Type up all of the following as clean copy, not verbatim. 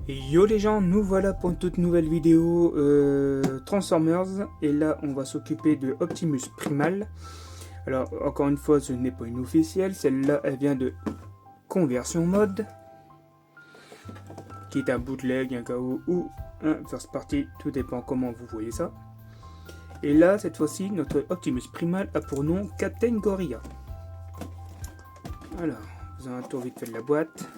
Yo les gens, nous voilà pour une toute nouvelle vidéo Transformers. Et là on va s'occuper de Optimus Primal. Alors encore une fois, ce n'est pas une officielle, celle-là elle vient de Conversion Mode, qui est un bootleg, un KO ou un first party, tout dépend comment vous voyez ça. Et là cette fois-ci notre Optimus Primal a pour nom Captain Gorilla. Alors, vous avez un tour vite fait de la boîte.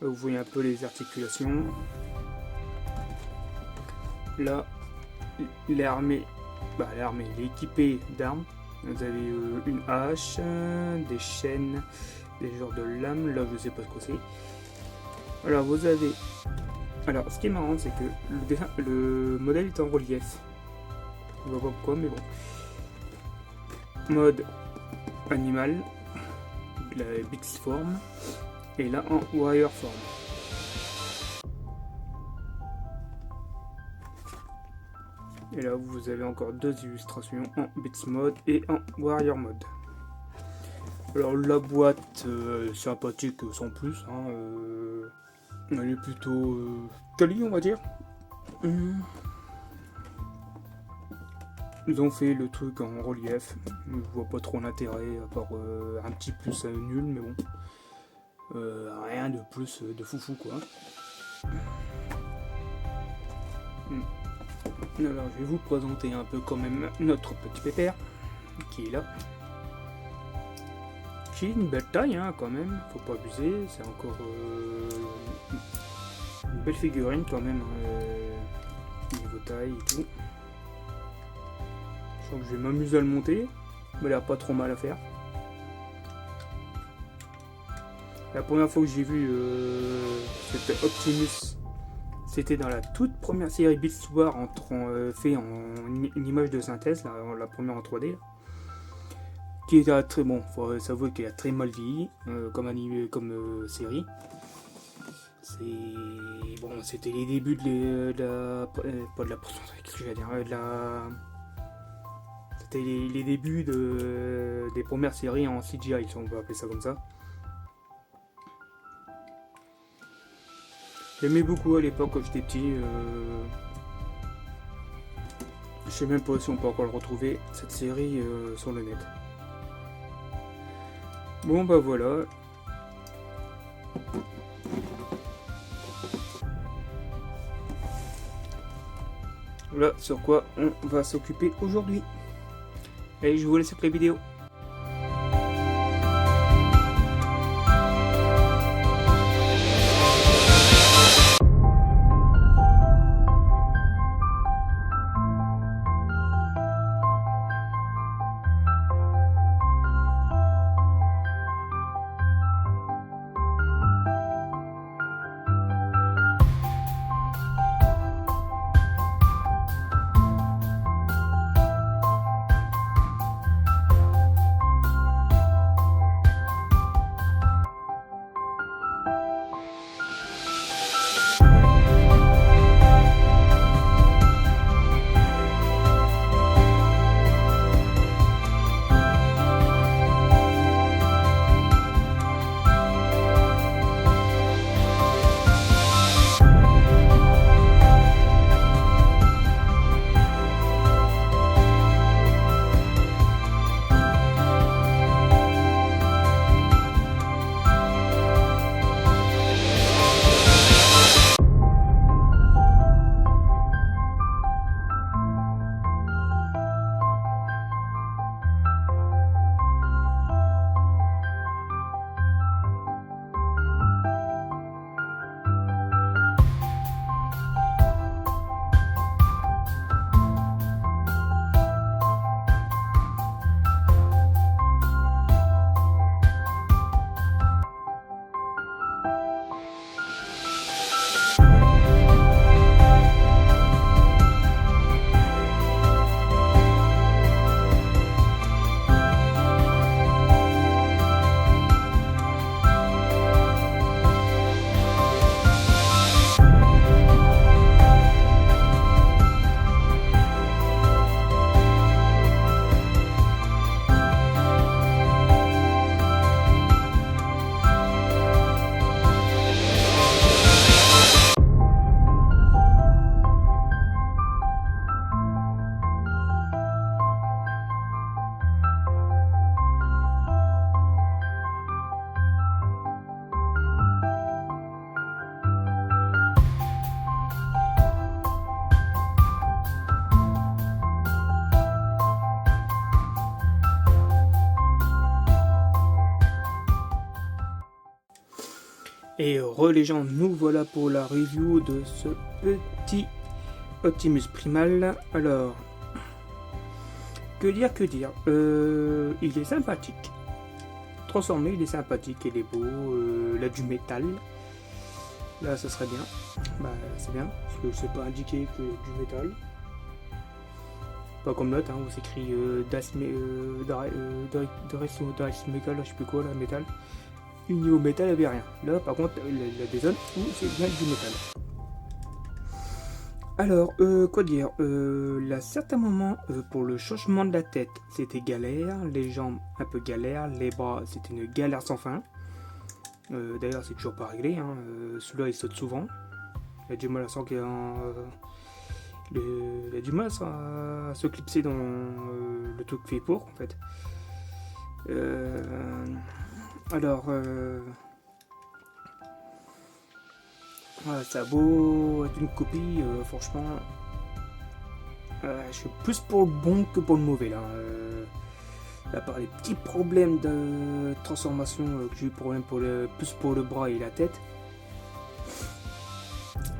Là, vous voyez un peu les articulations. Là, l'armée, il est équipé d'armes. Vous avez une hache, des chaînes, des genres de lames. Là, je sais pas ce que c'est. Alors, vous avez. Alors, ce qui est marrant, c'est que le modèle est en relief. Je vois pas pourquoi, mais bon. Mode animal, la Beast Form. Et là en Warrior Form. Et là vous avez encore deux illustrations en Beast Mode et en Warrior Mode. Alors la boîte sympathique sans plus, hein, elle est plutôt quali on va dire. Ils ont fait le truc en relief, je vois pas trop l'intérêt à part un petit plus nul, mais bon. Rien de plus de foufou quoi. Alors je vais vous présenter un peu quand même notre petit pépère qui est là, qui est une belle taille hein, quand même, faut pas abuser, c'est encore une belle figurine quand même, niveau taille et tout. Je crois que je vais m'amuser à le monter, mais il a pas trop mal à faire. La première fois que j'ai vu cet Optimus, c'était dans la toute première série Beast Wars fait en une image de synthèse, la première en 3D, là, qui était très bon. Faut s'avouer qu'elle a très mal vieilli comme série. C'est bon, c'était les débuts c'était les débuts des premières séries en CGI, si on peut appeler ça comme ça. J'aimais beaucoup à l'époque quand j'étais petit. Je sais même pas si on peut encore le retrouver, cette série sur le net. Bon bah voilà. Voilà sur quoi on va s'occuper aujourd'hui. Allez, je vous laisse avec la vidéo. Et les gens, nous voilà pour la review de ce petit Optimus Primal. Alors, que dire, il est sympathique. Transformé, il est sympathique, il est beau, il a du métal. Là, ça serait bien. Bah, c'est bien, parce que c'est pas indiqué que du métal. Pas comme l'autre, hein, où c'est écrit Dice Metal, je sais plus quoi, là, métal. Au niveau métal, il n'y avait rien. Là, par contre, il y a des zones où c'est bien du métal. Alors, quoi dire, à certains moments, pour le changement de la tête, c'était galère, les jambes un peu galère, les bras, c'était une galère sans fin. D'ailleurs, c'est toujours pas réglé, hein. Celui-là, il saute souvent. Il a du mal à s'en... il a du mal à se clipser dans le truc fait pour, en fait. Alors... Voilà, ça a beau être une copie, franchement, je suis plus pour le bon que pour le mauvais là. À part les petits problèmes de transformation que j'ai eu problème plus pour le bras et la tête,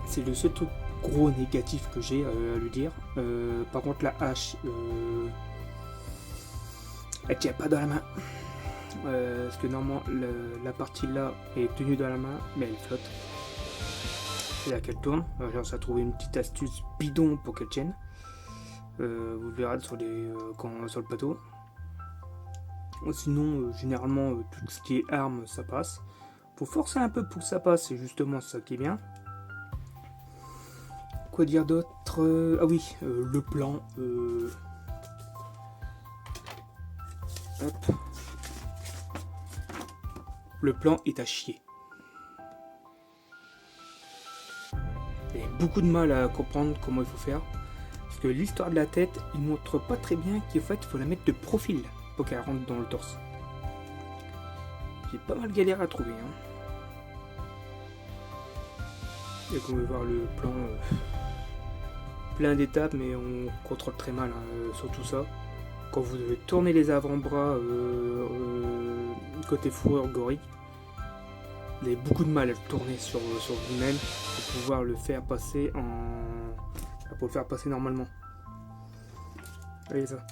c'est le seul truc gros négatif que j'ai à lui dire. Par contre la hache, elle tient pas dans la main. Parce que normalement la partie là est tenue dans la main, mais elle flotte. Et là qu'elle tourne, alors ça a trouvé une petite astuce bidon pour qu'elle tienne. Vous verrez sur le plateau. Sinon, généralement, tout ce qui est arme, ça passe. Faut forcer un peu pour que ça passe, c'est justement ça qui est bien. Quoi dire d'autre? Ah oui, le plan. Hop. Le plan est à chier. J'ai beaucoup de mal à comprendre comment il faut faire. Parce que l'histoire de la tête, il montre pas très bien qu'en fait, il faut la mettre de profil pour qu'elle rentre dans le torse. J'ai pas mal galéré à trouver. Et comme vous pouvez voir le plan, plein d'étapes, mais on contrôle très mal sur tout ça. Quand vous devez tourner les avant-bras côté fourrure gorille, vous avez beaucoup de mal à le tourner sur vous-même pour pouvoir le faire passer pour le faire passer normalement. Voyez ça.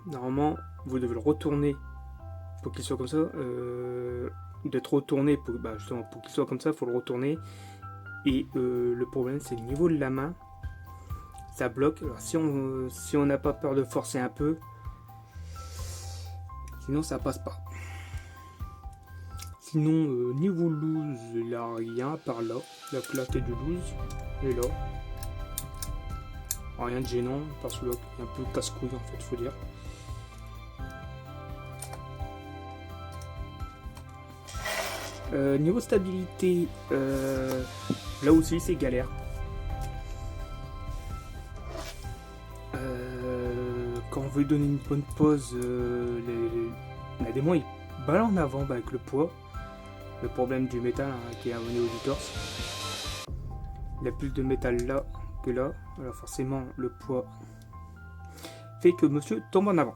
Normalement, vous devez le retourner pour qu'il soit comme ça. D'être retourné justement pour qu'il soit comme ça, il faut le retourner. Et le problème, c'est le niveau de la main. Ça bloque. Alors si on n'a pas peur de forcer un peu, sinon ça passe pas. Sinon, niveau loose, il n'y a rien par là. La clarté du loose est là. Rien de gênant, parce que là, il est un peu casse-couille en fait, faut dire. Niveau stabilité, là aussi c'est galère. Quand on veut donner une bonne pose, la démon il balle en avant avec le poids. Le problème du métal qui est au niveau du torse. Il y a plus de métal là que là. Alors forcément le poids fait que monsieur tombe en avant.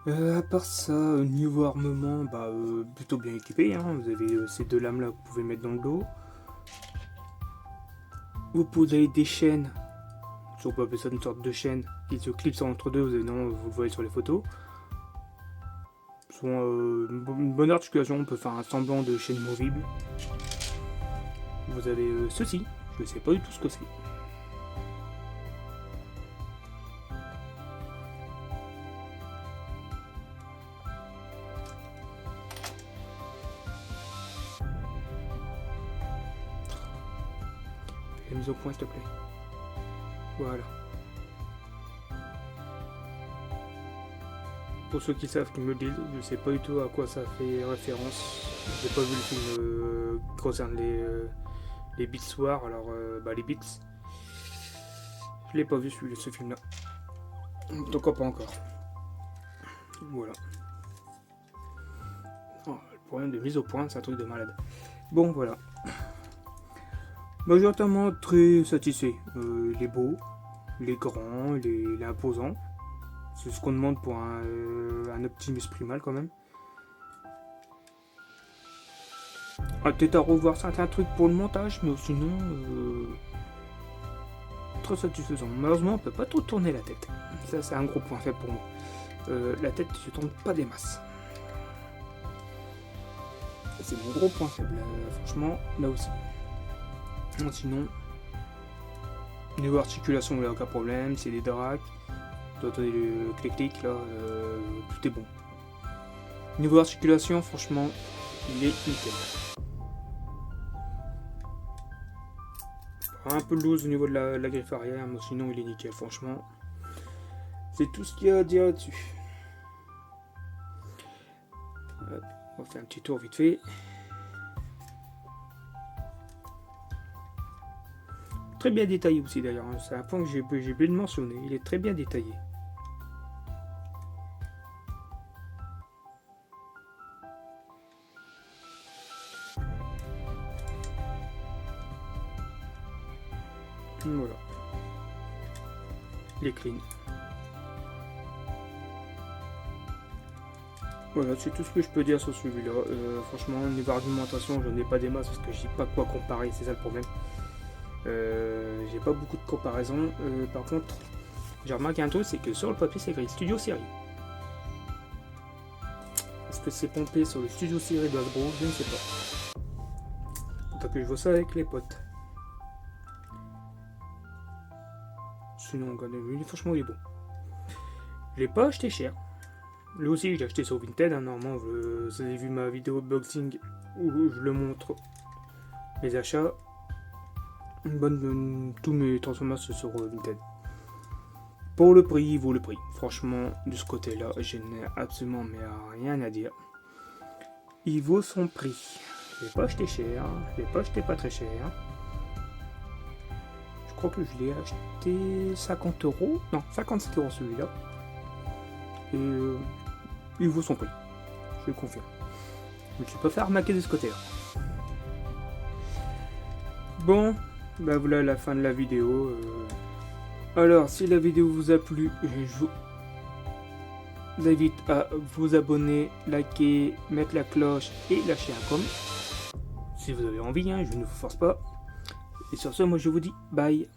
À part ça, niveau armement, plutôt bien équipé. Vous avez ces deux lames là que vous pouvez mettre dans le dos. Vous avez des chaînes. Si on peut appeler ça une sorte de chaîne qui se clipse entre deux. Vous le voyez sur les photos. Une bonne articulation, on peut faire un semblant de chaîne movible. Vous avez ceci, je ne sais pas du tout ce que c'est. La mise au point, s'il te plaît. Voilà. Pour ceux qui savent, qui me le disent, je sais pas du tout à quoi ça fait référence. J'ai pas vu le film qui concerne les Beats War, alors les Beats. Je l'ai pas vu ce film là. Donc pas encore. Voilà. Oh, le problème de mise au point, c'est un truc de malade. Bon voilà. Majoritairement très satisfait. Il est beau, il est grand, il est imposant. C'est ce qu'on demande pour un Optimus Primal quand même. Peut-être à revoir certains trucs pour le montage, mais sinon, très satisfaisant. Malheureusement, on peut pas trop tourner la tête. Ça, c'est un gros point faible pour moi. La tête ne se tourne pas des masses. C'est mon gros point faible, franchement, là aussi. Sinon, niveau articulation, il n'y a aucun problème, c'est des dracs. Vous entendez le clic-clic, là, tout est bon. Niveau articulation, franchement, il est nickel. Un peu loose au niveau de la griffe arrière, mais sinon il est nickel, franchement. C'est tout ce qu'il y a à dire là-dessus. On va faire un petit tour vite fait. Très bien détaillé aussi d'ailleurs, c'est un point que j'ai oublié de mentionner, il est très bien détaillé. Voilà. Il est clean. Voilà, c'est tout ce que je peux dire sur celui-là. Franchement, niveau argumentation, je n'ai pas des masses parce que j'ai pas quoi comparer, c'est ça le problème. J'ai pas beaucoup de comparaisons. Par contre, j'ai remarqué un truc, c'est que sur le papier, c'est écrit Studio Série. Est-ce que c'est pompé sur le Studio Série d'Hasbro? Je ne sais pas. Tant que je vois ça avec les potes. Sinon, regardez, franchement, il est bon. Je l'ai pas acheté cher. Lui aussi, je l'ai acheté sur Vinted. Normalement, vous avez vu ma vidéo unboxing où je le montre. Les achats. Tous mes transformations sur Vinted. Pour le prix, il vaut le prix. Franchement, de ce côté-là, je n'ai absolument rien à dire. Il vaut son prix. Je l'ai pas acheté cher. Je l'ai pas acheté pas très cher. Je crois que je l'ai acheté 50 €. Non, 57 € celui-là. Et il vaut son prix. Je le confirme. Je ne suis pas fait arnaquer de ce côté-là. Bon, bah voilà la fin de la vidéo. Alors, si la vidéo vous a plu, je vous invite à vous abonner, liker, mettre la cloche et lâcher un com. Si vous avez envie, je ne vous force pas. Et sur ce, moi je vous dis bye.